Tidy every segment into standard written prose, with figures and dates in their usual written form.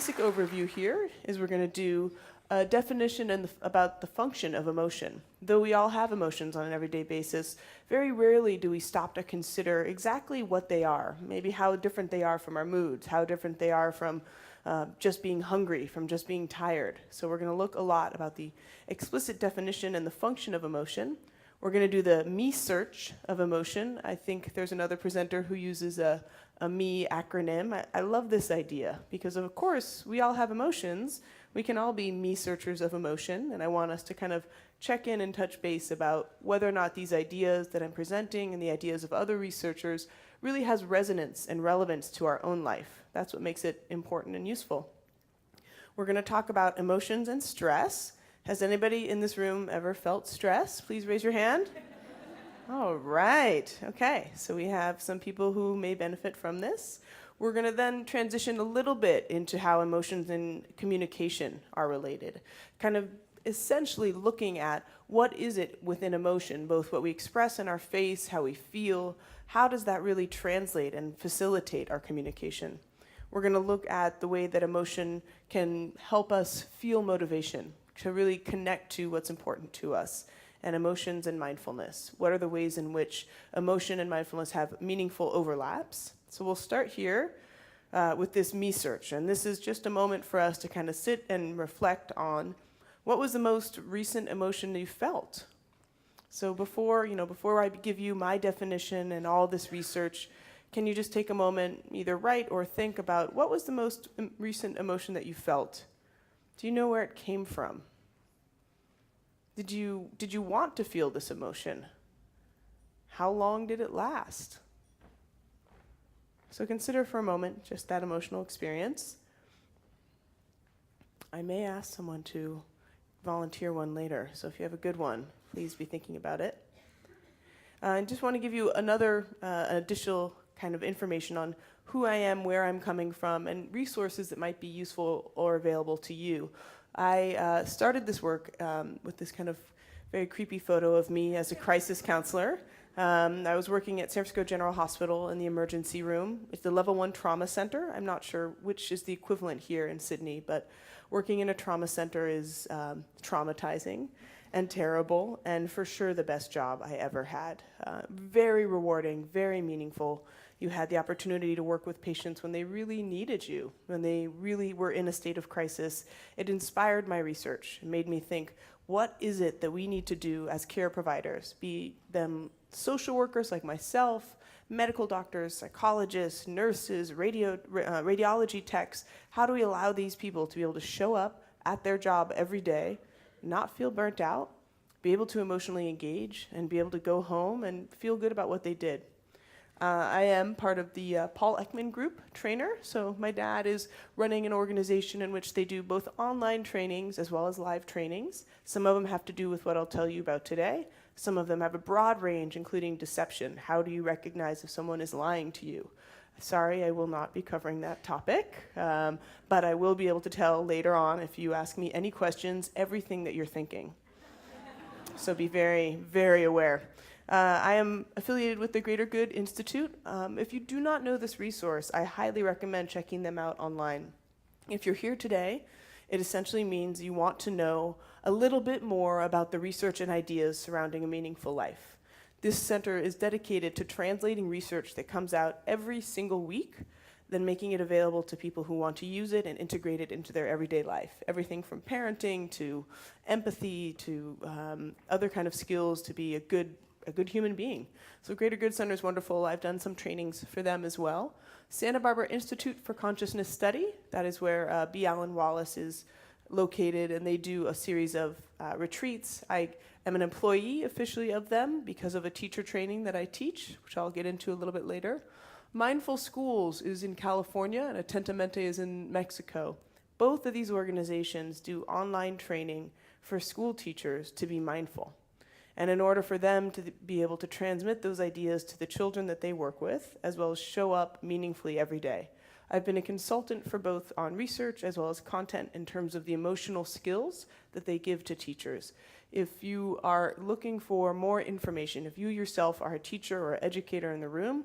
basic overview here is we're going to do a definition about the function of emotion. Though we all have emotions on an everyday basis, very rarely do we stop to consider exactly what they are, maybe how different they are from our moods, how different they are from just being hungry, from just being tired. So we're going to look a lot about the explicit definition and the function of emotion. We're going to do the me search of emotion. I think there's another presenter who uses a me acronym. I love this idea because, of course, we all have emotions. We can all be me searchers of emotion, and I want us to kind of check in and touch base about whether or not these ideas that I'm presenting and the ideas of other researchers really has resonance and relevance to our own life. That's what makes it important and useful. We're going to talk about emotions and stress. Has anybody in this room ever felt stress? Please raise your hand. All right. Okay. So we have some people who may benefit from this. We're going to then transition a little bit into how emotions and communication are related, kind of essentially looking at what is it within emotion, both what we express in our face, how we feel, how does that really translate and facilitate our communication. We're going to look at the way that emotion can help us feel motivation, to really connect to what's important to us, and emotions and mindfulness. What are the ways in which emotion and mindfulness have meaningful overlaps? So we'll start here with this me search, and this is just a moment for us to kind of sit and reflect on what was the most recent emotion you felt. So before I give you my definition and all this research, can you just take a moment, either write or think about what was the most recent emotion that you felt? Do you know where it came from? Did you want to feel this emotion? How long did it last? So consider for a moment just that emotional experience. I may ask someone to volunteer one later, so if you have a good one, please be thinking about it. I just want to give you another additional kind of information on who I am, where I'm coming from, and resources that might be useful or available to you. I started this work with this kind of very creepy photo of me as a crisis counselor. I was working at San Francisco General Hospital in the emergency room. It's the level 1 trauma center. I'm not sure which is the equivalent here in Sydney, but working in a trauma center is traumatizing and terrible, and for sure the best job I ever had. Very rewarding, very meaningful. You had the opportunity to work with patients when they really needed you, when they really were in a state of crisis. It inspired my research. It made me think, what is it that we need to do as care providers, be them social workers like myself, medical doctors, psychologists, nurses, radiology techs? How do we allow these people to be able to show up at their job every day, not feel burnt out, be able to emotionally engage, and be able to go home and feel good about what they did? I am part of the Paul Ekman group trainer, so my dad is running an organization in which they do both online trainings as well as live trainings. Some of them have to do with what I'll tell you about today. Some of them have a broad range, including deception. How do you recognize if someone is lying to you? Sorry, I will not be covering that topic, but I will be able to tell later on, if you ask me any questions, everything that you're thinking. So be very, very aware. I am affiliated with the Greater Good Institute. If you do not know this resource, I highly recommend checking them out online. If you're here today, it essentially means you want to know a little bit more about the research and ideas surrounding a meaningful life. This center is dedicated to translating research that comes out every single week, then making it available to people who want to use it and integrate it into their everyday life. Everything from parenting to empathy to other kind of skills to be a good human being. So Greater Good Center is wonderful. I've done some trainings for them as well. Santa Barbara Institute for Consciousness Study, that is where B. Alan Wallace is located, and they do a series of retreats. I am an employee officially of them because of a teacher training that I teach, which I'll get into a little bit later. Mindful Schools is in California, and Atentamente is in Mexico. Both of these organizations do online training for school teachers to be mindful. And in order for them to be able to transmit those ideas to the children that they work with, as well as show up meaningfully every day. I've been a consultant for both on research as well as content in terms of the emotional skills that they give to teachers. If you are looking for more information, if you yourself are a teacher or educator in the room,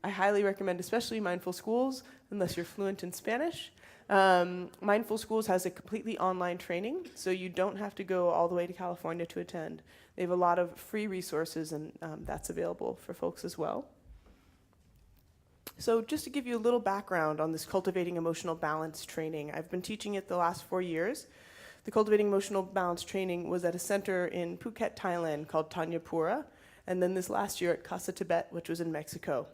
I highly recommend especially Mindful Schools, unless you're fluent in Spanish. Mindful Schools has a completely online training, so you don't have to go all the way to California to attend. They have a lot of free resources, and that's available for folks as well. So just to give you a little background on this Cultivating Emotional Balance training, I've been teaching it the last 4 years. The Cultivating Emotional Balance training was at a center in Phuket, Thailand called Thanyapura, and then this last year at Casa Tibet, which was in Mexico.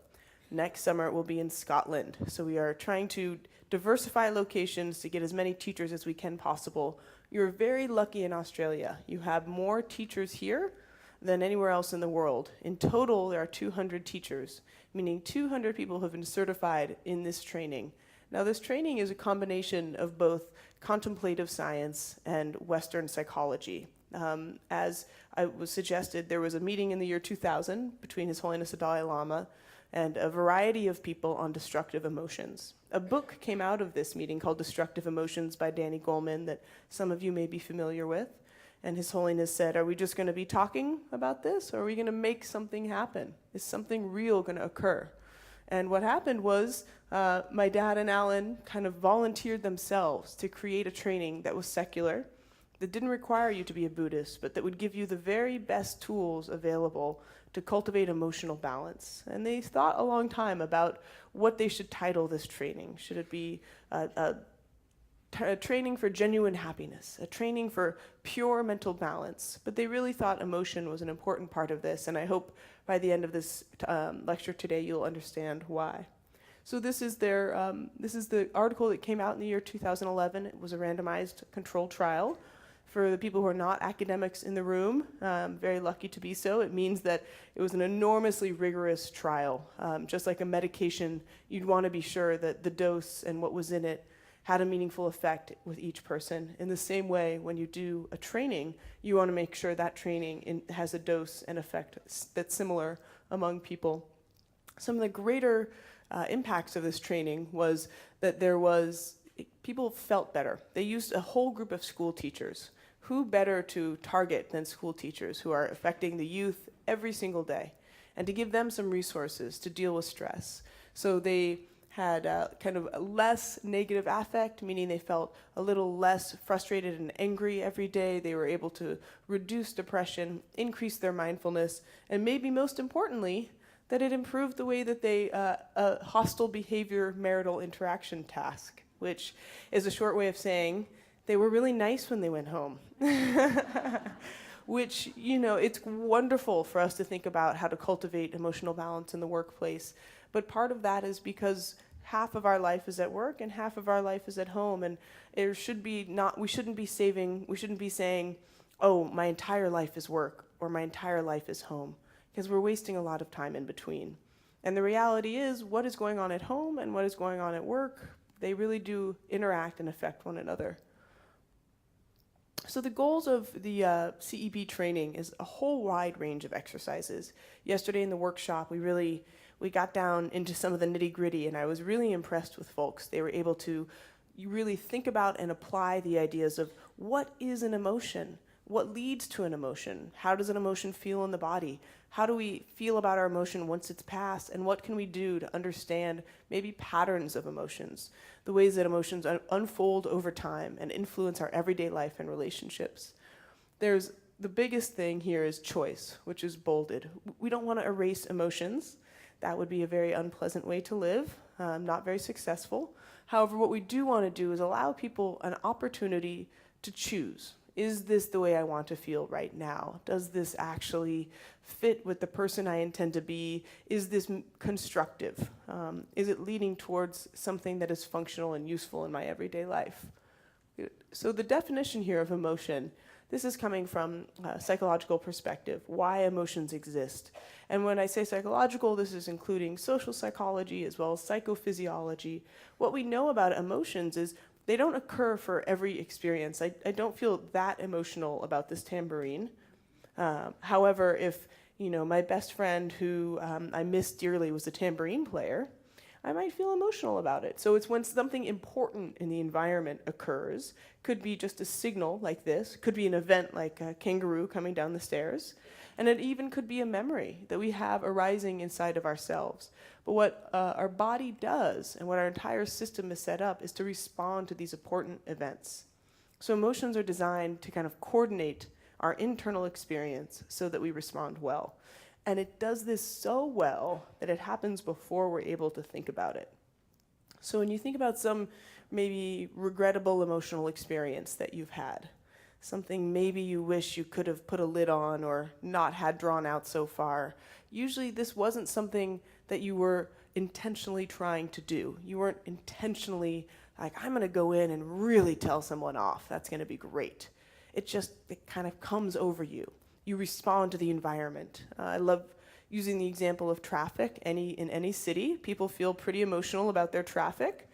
Next summer it will be in Scotland. So we are trying to diversify locations to get as many teachers as we can possible. You're very lucky in Australia. You have more teachers here than anywhere else in the world. In total, there are 200 teachers, meaning 200 people have been certified in this training. Now, this training is a combination of both contemplative science and Western psychology. As I was suggested, there was a meeting in the year 2000 between His Holiness the Dalai Lama and a variety of people on destructive emotions. A book came out of this meeting called Destructive Emotions by Danny Goleman that some of you may be familiar with. And His Holiness said, are we just going to be talking about this, or are we going to make something happen? Is something real going to occur? And what happened was my dad and Alan kind of volunteered themselves to create a training that was secular, that didn't require you to be a Buddhist, but that would give you the very best tools available to cultivate emotional balance. And they thought a long time about what they should title this training. Should it be a training for genuine happiness, a training for pure mental balance? But they really thought emotion was an important part of this, and I hope by the end of this lecture today you'll understand why. So this is the article that came out in the year 2011. It was a randomized controlled trial. For the people who are not academics in the room, very lucky to be so. It means that it was an enormously rigorous trial. Just like a medication, you'd want to be sure that the dose and what was in it had a meaningful effect with each person. In the same way, when you do a training, you want to make sure that training has a dose and effect that's similar among people. Some of the greater impacts of this training was that people felt better. They used a whole group of school teachers. Who better to target than school teachers who are affecting the youth every single day, and to give them some resources to deal with stress. So they had kind of a less negative affect, meaning they felt a little less frustrated and angry every day. They were able to reduce depression, increase their mindfulness, and maybe most importantly, that it improved the way that they, hostile behavior marital interaction task, which is a short way of saying they were really nice when they went home. Which, it's wonderful for us to think about how to cultivate emotional balance in the workplace. But part of that is because half of our life is at work and half of our life is at home. And we shouldn't be saying, oh, my entire life is work or my entire life is home, because we're wasting a lot of time in between. And the reality is, what is going on at home and what is going on at work, they really do interact and affect one another. So the goals of the CEB training is a whole wide range of exercises. Yesterday in the workshop, we got down into some of the nitty-gritty, and I was really impressed with folks. They were able to really think about and apply the ideas of what is an emotion, what leads to an emotion, how does an emotion feel in the body, how do we feel about our emotion once it's passed, and what can we do to understand maybe patterns of emotions, the ways that emotions unfold over time and influence our everyday life and relationships. The biggest thing here is choice, which is bolded. We don't want to erase emotions. That would be a very unpleasant way to live, not very successful. However, what we do want to do is allow people an opportunity to choose. Is this the way I want to feel right now? Does this actually fit with the person I intend to be? Is this constructive? Is it leading towards something that is functional and useful in my everyday life? So the definition here of emotion, this is coming from a psychological perspective, why emotions exist. And when I say psychological, this is including social psychology as well as psychophysiology. What we know about emotions is they don't occur for every experience. I don't feel that emotional about this tambourine. However, if my best friend who I miss dearly was a tambourine player, I might feel emotional about it. So it's when something important in the environment occurs. Could be just a signal like this, could be an event like a kangaroo coming down the stairs, and it even could be a memory that we have arising inside of ourselves. But what our body does and what our entire system is set up is to respond to these important events. So emotions are designed to kind of coordinate our internal experience so that we respond well. And it does this so well that it happens before we're able to think about it. So when you think about some maybe regrettable emotional experience that you've had, something maybe you wish you could have put a lid on or not had drawn out so far, usually this wasn't something that you were intentionally trying to do. You weren't intentionally like, I'm going to go in and really tell someone off. That's going to be great. It kind of comes over you. You respond to the environment. I love using the example of traffic. In any city, people feel pretty emotional about their traffic.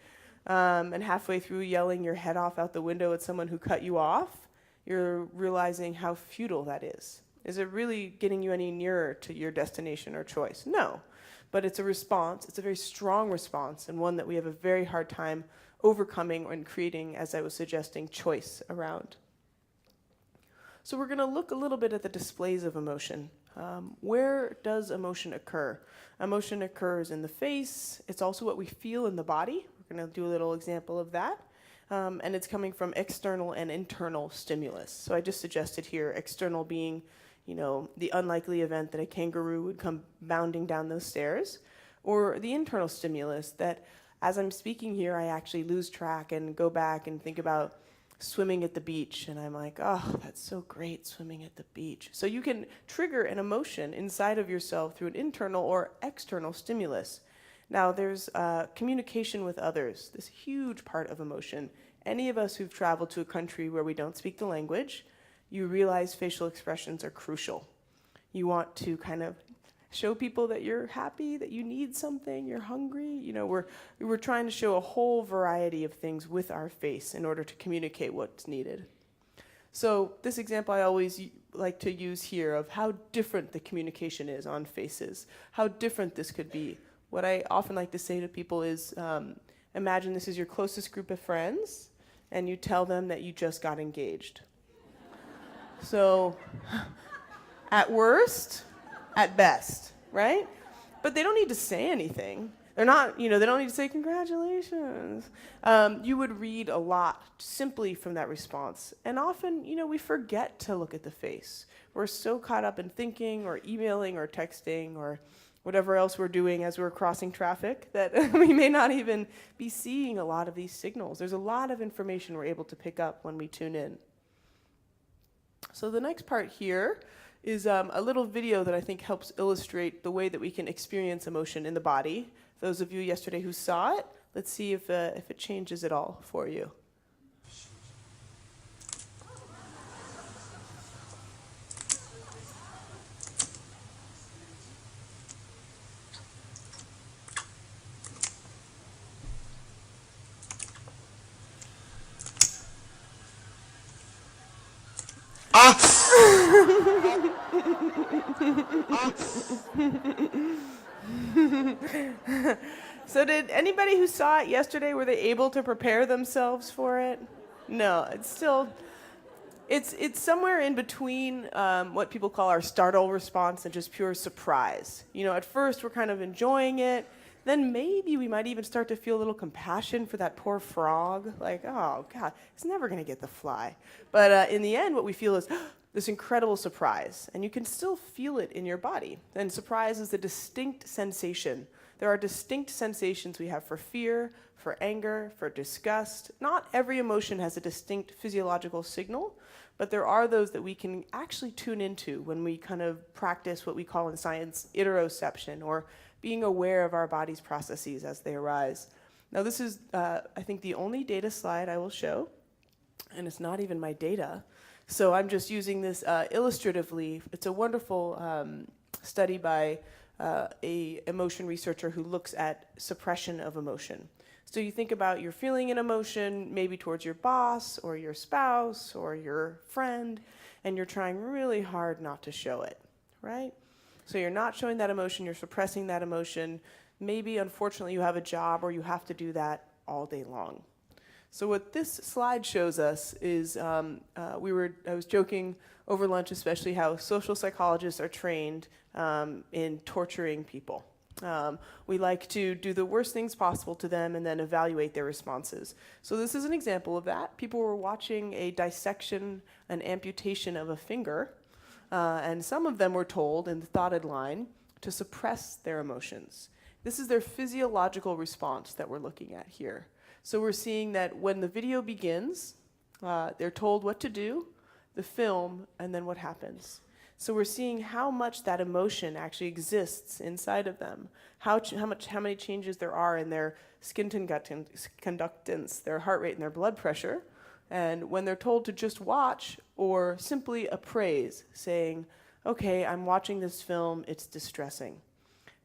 And halfway through yelling your head off out the window at someone who cut you off, you're realizing how futile that is. Is it really getting you any nearer to your destination or choice? No. But it's a response. It's a very strong response, and one that we have a very hard time overcoming and creating, as I was suggesting, choice around. So we're going to look a little bit at the displays of emotion. Where does emotion occur? Emotion occurs in the face. It's also what we feel in the body. We're going to do a little example of that. And it's coming from external and internal stimulus. So I just suggested here, external being, the unlikely event that a kangaroo would come bounding down those stairs, or the internal stimulus that as I'm speaking here, I actually lose track and go back and think about swimming at the beach, and I'm like, oh, that's so great, swimming at the beach. So you can trigger an emotion inside of yourself through an internal or external stimulus. Now, there's communication with others, this huge part of emotion. Any of us who've traveled to a country where we don't speak the language, you realize facial expressions are crucial. You want to kind of show people that you're happy, that you need something, you're hungry. We're trying to show a whole variety of things with our face in order to communicate what's needed. So this example I always like to use here of how different the communication is on faces, how different this could be. What I often like to say to people is, imagine this is your closest group of friends, and you tell them that you just got engaged. So, at worst, at best, right? But they don't need to say anything. They're not, they don't need to say congratulations. You would read a lot simply from that response. And often, we forget to look at the face. We're so caught up in thinking or emailing or texting or whatever else we're doing as we're crossing traffic that we may not even be seeing a lot of these signals. There's a lot of information we're able to pick up when we tune in. So the next part here is a little video that I think helps illustrate the way that we can experience emotion in the body. Those of you yesterday who saw it, let's see if it changes at all for you. So did anybody who saw it yesterday, were they able to prepare themselves for it? No, it's somewhere in between what people call our startle response and just pure surprise. At first we're kind of enjoying it. Then maybe we might even start to feel a little compassion for that poor frog. Like, oh, God, it's never going to get the fly. But in the end, what we feel is this incredible surprise. And you can still feel it in your body. And surprise is a distinct sensation. There are distinct sensations we have for fear, for anger, for disgust. Not every emotion has a distinct physiological signal, but there are those that we can actually tune into when we kind of practice what we call in science interoception, or being aware of our body's processes as they arise. Now this is, I think, the only data slide I will show, and it's not even my data. So I'm just using this illustratively. It's a wonderful study by a emotion researcher who looks at suppression of emotion. So you think about you're feeling an emotion maybe towards your boss or your spouse or your friend, and you're trying really hard not to show it, right? So you're not showing that emotion, you're suppressing that emotion. Maybe, unfortunately, you have a job where you have to do that all day long. So what this slide shows us is, I was joking over lunch especially how social psychologists are trained in torturing people. We like to do the worst things possible to them and then evaluate their responses. So this is an example of that. People were watching a dissection, an amputation of a finger, and some of them were told in the dotted line to suppress their emotions. This is their physiological response that we're looking at here. So we're seeing that when the video begins, they're told what to do, the film, and then what happens. So we're seeing how much that emotion actually exists inside of them, how many changes there are in their skin conductance, their heart rate, and their blood pressure. And when they're told to just watch or simply appraise, saying, okay, I'm watching this film, it's distressing.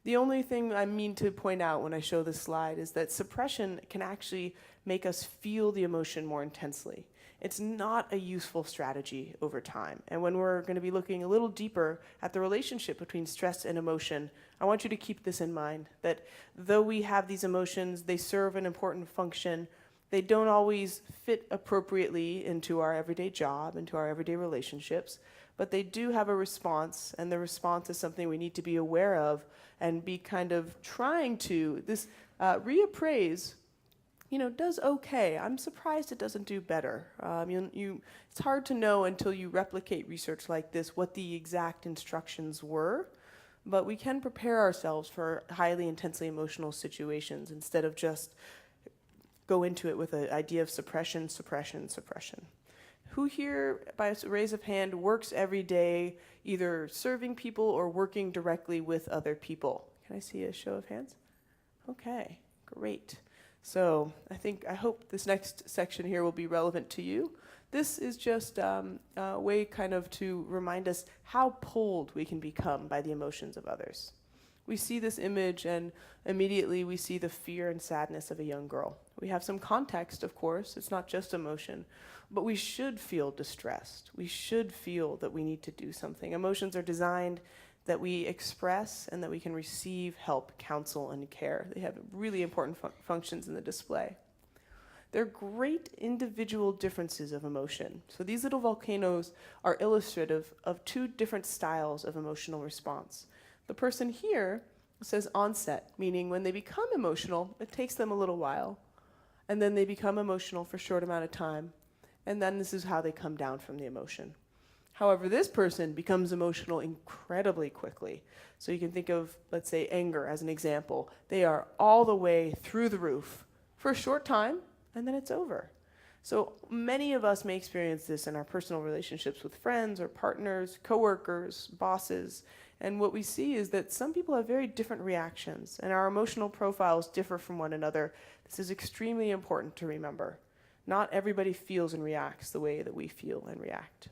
The only thing I mean to point out when I show this slide is that suppression can actually make us feel the emotion more intensely. It's not a useful strategy over time. And when we're going to be looking a little deeper at the relationship between stress and emotion, I want you to keep this in mind, that though we have these emotions, they serve an important function. They don't always fit appropriately into our everyday job, into our everyday relationships, but they do have a response, and the response is something we need to be aware of and be kind of trying to, reappraise, does okay. I'm surprised it doesn't do better. It's hard to know until you replicate research like this what the exact instructions were, but we can prepare ourselves for highly intensely emotional situations instead of just go into it with an idea of suppression. Who here, by a raise of hand, works every day either serving people or working directly with other people? Can I see a show of hands? Okay, great. So I hope this next section here will be relevant to you. This is just a way kind of to remind us how pulled we can become by the emotions of others. We see this image and immediately we see the fear and sadness of a young girl. We have some context, of course. It's not just emotion, but we should feel distressed. We should feel that we need to do something. Emotions are designed that we express and that we can receive help, counsel, and care. They have really important functions in the display. They're great individual differences of emotion. So these little volcanoes are illustrative of two different styles of emotional response. The person here says onset, meaning when they become emotional, it takes them a little while, and then they become emotional for a short amount of time, and then this is how they come down from the emotion. However, this person becomes emotional incredibly quickly. So you can think of, let's say, anger as an example. They are all the way through the roof for a short time, and then it's over. So many of us may experience this in our personal relationships with friends or partners, coworkers, bosses. And what we see is that some people have very different reactions, and our emotional profiles differ from one another. This is extremely important to remember. Not everybody feels and reacts the way that we feel and react.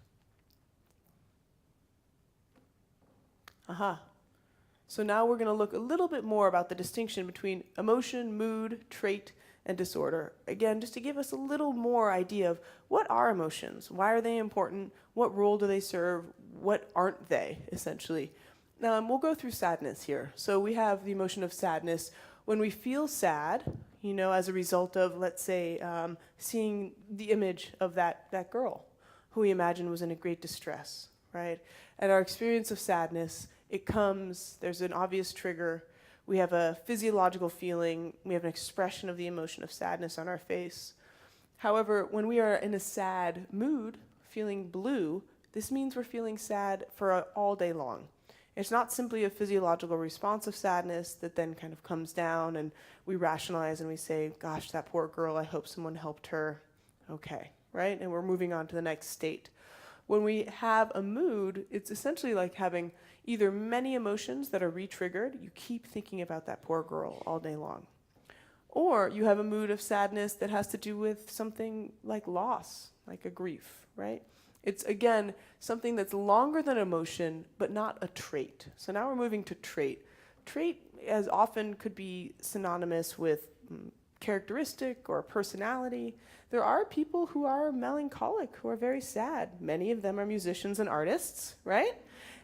So now we're going to look a little bit more about the distinction between emotion, mood, trait, and disorder. Again, just to give us a little more idea of what are emotions, why are they important, what role do they serve, what aren't they, essentially. We'll go through sadness here. So we have the emotion of sadness. When we feel sad, as a result of, let's say, seeing the image of that girl who we imagine was in a great distress, right? And our experience of sadness, there's an obvious trigger. We have a physiological feeling. We have an expression of the emotion of sadness on our face. However, when we are in a sad mood, feeling blue, this means we're feeling sad for all day long. It's not simply a physiological response of sadness that then kind of comes down and we rationalize and we say, gosh, that poor girl, I hope someone helped her. Okay, right? And we're moving on to the next state. When we have a mood, it's essentially like having either many emotions that are re-triggered. You keep thinking about that poor girl all day long. Or you have a mood of sadness that has to do with something like loss, like a grief, right? It's, again, something that's longer than emotion, but not a trait. So now we're moving to trait. Trait as often could be synonymous with characteristic or personality. There are people who are melancholic, who are very sad. Many of them are musicians and artists, right?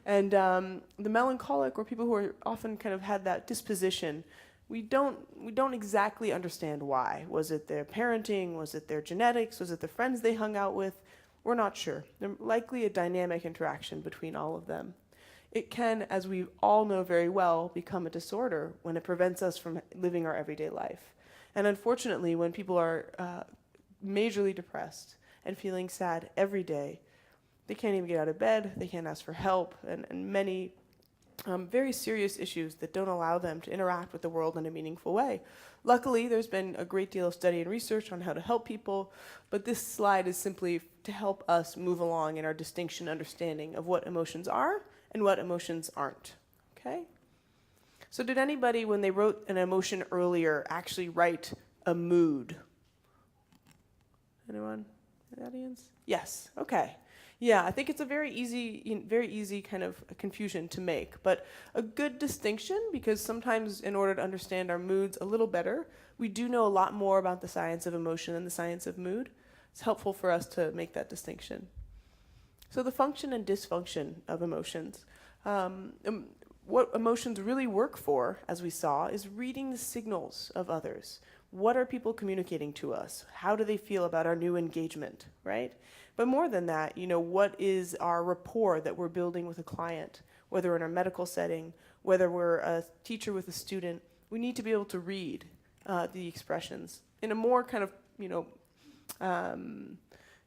And the melancholic, or people who are often kind of had that disposition, we don't exactly understand why. Was it their parenting? Was it their genetics? Was it the friends they hung out with? We're not sure. There's likely a dynamic interaction between all of them. It can, as we all know very well, become a disorder when it prevents us from living our everyday life. And unfortunately, when people are majorly depressed and feeling sad every day, they can't even get out of bed, they can't ask for help, and many very serious issues that don't allow them to interact with the world in a meaningful way. Luckily, there's been a great deal of study and research on how to help people, but this slide is simply to help us move along in our distinction understanding of what emotions are and what emotions aren't. Okay? So did anybody, when they wrote an emotion earlier, actually write a mood? Anyone in the audience? Yes. Okay. Yeah, I think it's a very easy kind of confusion to make, but a good distinction, because sometimes in order to understand our moods a little better, we do know a lot more about the science of emotion than the science of mood. It's helpful for us to make that distinction. So the function and dysfunction of emotions. What emotions really work for, as we saw, is reading the signals of others. What are people communicating to us? How do they feel about our new engagement, right? But more than that, what is our rapport that we're building with a client, whether in a medical setting, whether we're a teacher with a student, we need to be able to read the expressions in a more kind of, in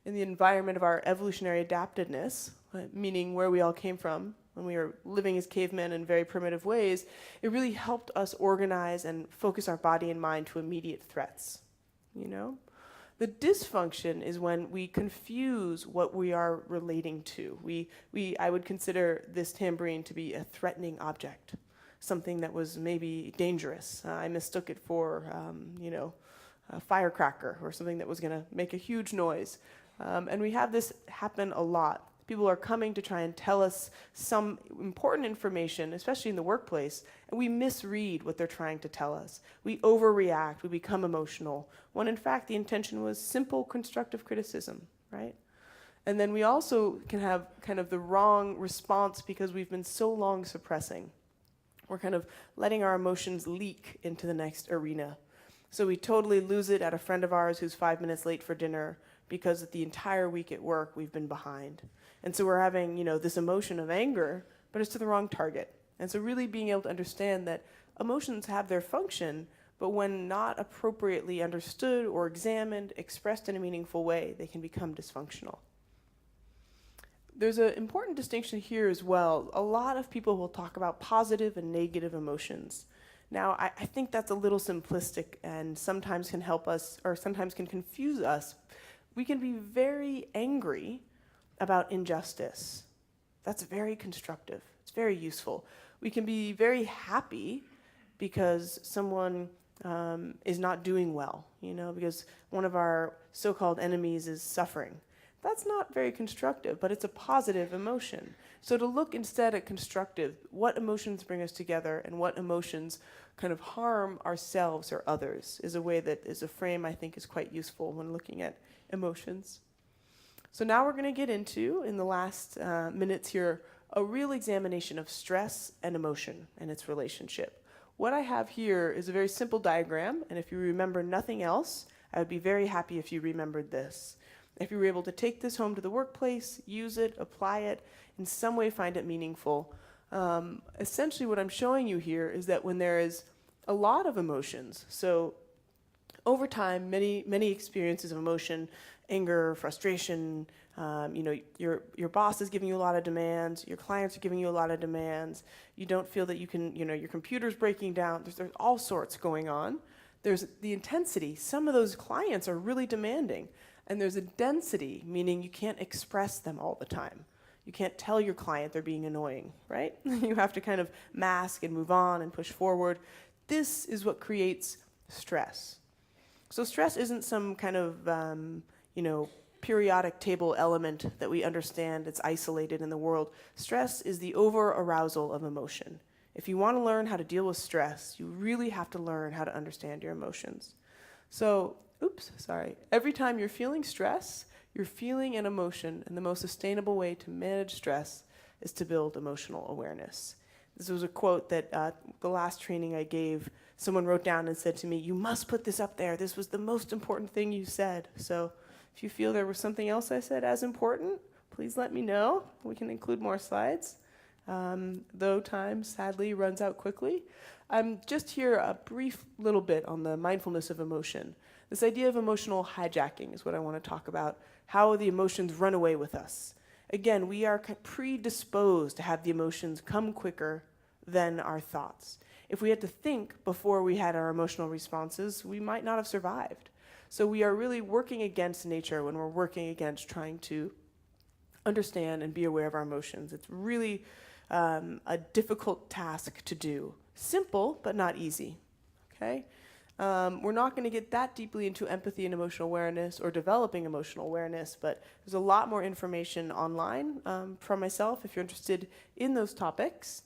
the environment of our evolutionary adaptedness, meaning where we all came from when we were living as cavemen in very primitive ways. It really helped us organize and focus our body and mind to immediate threats, The dysfunction is when we confuse what we are relating to. I would consider this tambourine to be a threatening object, something that was maybe dangerous. I mistook it for, a firecracker or something that was going to make a huge noise. And we have this happen a lot. People are coming to try and tell us some important information, especially in the workplace, and we misread what they're trying to tell us. We overreact, we become emotional, when in fact the intention was simple constructive criticism, right? And then we also can have kind of the wrong response because we've been so long suppressing. We're kind of letting our emotions leak into the next arena. So we totally lose it at a friend of ours who's 5 minutes late for dinner because the entire week at work we've been behind. And so we're having, this emotion of anger, but it's to the wrong target. And so really being able to understand that emotions have their function, but when not appropriately understood or examined, expressed in a meaningful way, they can become dysfunctional. There's an important distinction here as well. A lot of people will talk about positive and negative emotions. Now, I think that's a little simplistic and sometimes can help us, or sometimes can confuse us. We can be very angry about injustice. That's very constructive. It's very useful. We can be very happy because someone is not doing well, because one of our so-called enemies is suffering. That's not very constructive, but it's a positive emotion. So to look instead at constructive, what emotions bring us together and what emotions kind of harm ourselves or others is a frame I think is quite useful when looking at emotions. So now we're going to get into, in the last minutes here, a real examination of stress and emotion and its relationship. What I have here is a very simple diagram, and if you remember nothing else, I would be very happy if you remembered this. If you were able to take this home to the workplace, use it, apply it, in some way find it meaningful. Essentially what I'm showing you here is that when there is a lot of emotions, so over time, many experiences of emotion, anger, frustration, your boss is giving you a lot of demands, your clients are giving you a lot of demands, you don't feel that you can, your computer's breaking down, there's all sorts going on. There's the intensity. Some of those clients are really demanding. And there's a density, meaning you can't express them all the time. You can't tell your client they're being annoying, right? You have to kind of mask and move on and push forward. This is what creates stress. So stress isn't some kind of, periodic table element that we understand that's isolated in the world. Stress is the over-arousal of emotion. If you want to learn how to deal with stress, you really have to learn how to understand your emotions. So, every time you're feeling stress, you're feeling an emotion, and the most sustainable way to manage stress is to build emotional awareness. This was a quote that the last training I gave, someone wrote down and said to me, "You must put this up there. This was the most important thing you said." So if you feel there was something else I said as important, please let me know. We can include more slides. Though time, sadly, runs out quickly. I'm just here a brief little bit on the mindfulness of emotion. This idea of emotional hijacking is what I want to talk about, how the emotions run away with us. Again, we are predisposed to have the emotions come quicker than our thoughts. If we had to think before we had our emotional responses, we might not have survived. So we are really working against nature when we're working against trying to understand and be aware of our emotions. It's really a difficult task to do. Simple, but not easy, okay? We're not going to get that deeply into empathy and emotional awareness or developing emotional awareness, but there's a lot more information online from myself if you're interested in those topics.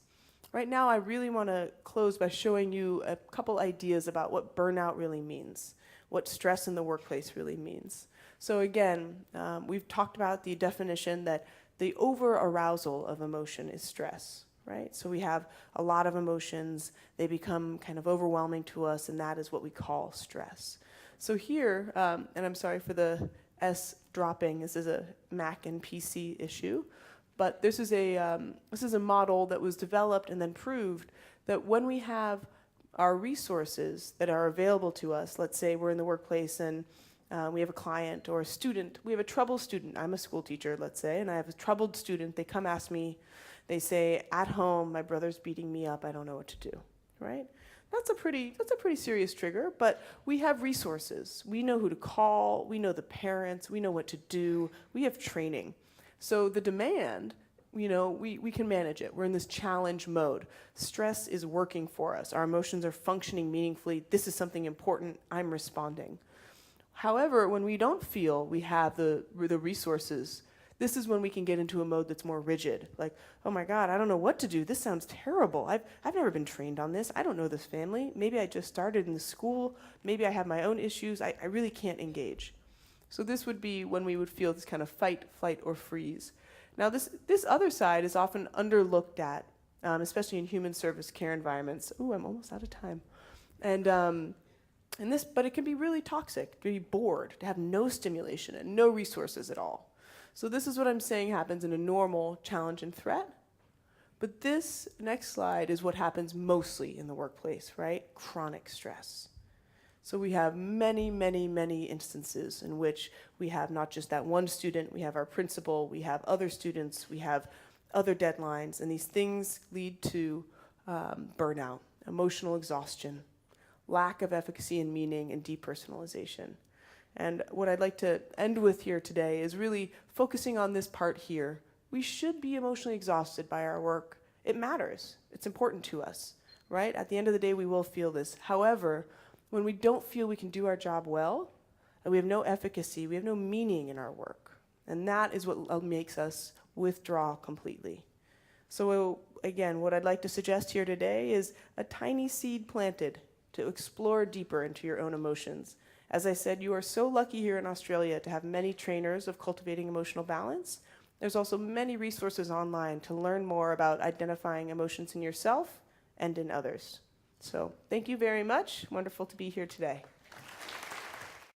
Right now, I really want to close by showing you a couple ideas about what burnout really means, what stress in the workplace really means. So again, we've talked about the definition that the over-arousal of emotion is stress. Right? So we have a lot of emotions, they become kind of overwhelming to us, and that is what we call stress. So here, and I'm sorry for the S dropping, this is a Mac and PC issue, but this is a model that was developed and then proved that when we have our resources that are available to us, let's say we're in the workplace and we have a client or a student, we have a troubled student, I'm a school teacher, let's say, and I have a troubled student, they come ask me, they say, "At home, my brother's beating me up, I don't know what to do," right? That's a pretty serious trigger, but we have resources. We know who to call, we know the parents, we know what to do, we have training. So the demand, we can manage it. We're in this challenge mode. Stress is working for us. Our emotions are functioning meaningfully. This is something important, I'm responding. However, when we don't feel we have the resources, this is when we can get into a mode that's more rigid. Like, oh my God, I don't know what to do. This sounds terrible. I've never been trained on this. I don't know this family. Maybe I just started in the school. Maybe I have my own issues. I really can't engage. So this would be when we would feel this kind of fight, flight, or freeze. Now this other side is often underlooked at, especially in human service care environments. Ooh, I'm almost out of time. But it can be really toxic, to be bored, to have no stimulation and no resources at all. So this is what I'm saying happens in a normal challenge and threat. But this next slide is what happens mostly in the workplace, right? Chronic stress. So we have many, many, many instances in which we have not just that one student, we have our principal, we have other students, we have other deadlines, and these things lead to burnout, emotional exhaustion, lack of efficacy and meaning, and depersonalization. And what I'd like to end with here today is really focusing on this part here. We should be emotionally exhausted by our work. It matters. It's important to us, right? At the end of the day, we will feel this. However, when we don't feel we can do our job well, and we have no efficacy, we have no meaning in our work. And that is what makes us withdraw completely. So again, what I'd like to suggest here today is a tiny seed planted to explore deeper into your own emotions. As I said, you are so lucky here in Australia to have many trainers of cultivating emotional balance. There's also many resources online to learn more about identifying emotions in yourself and in others. So thank you very much. Wonderful to be here today.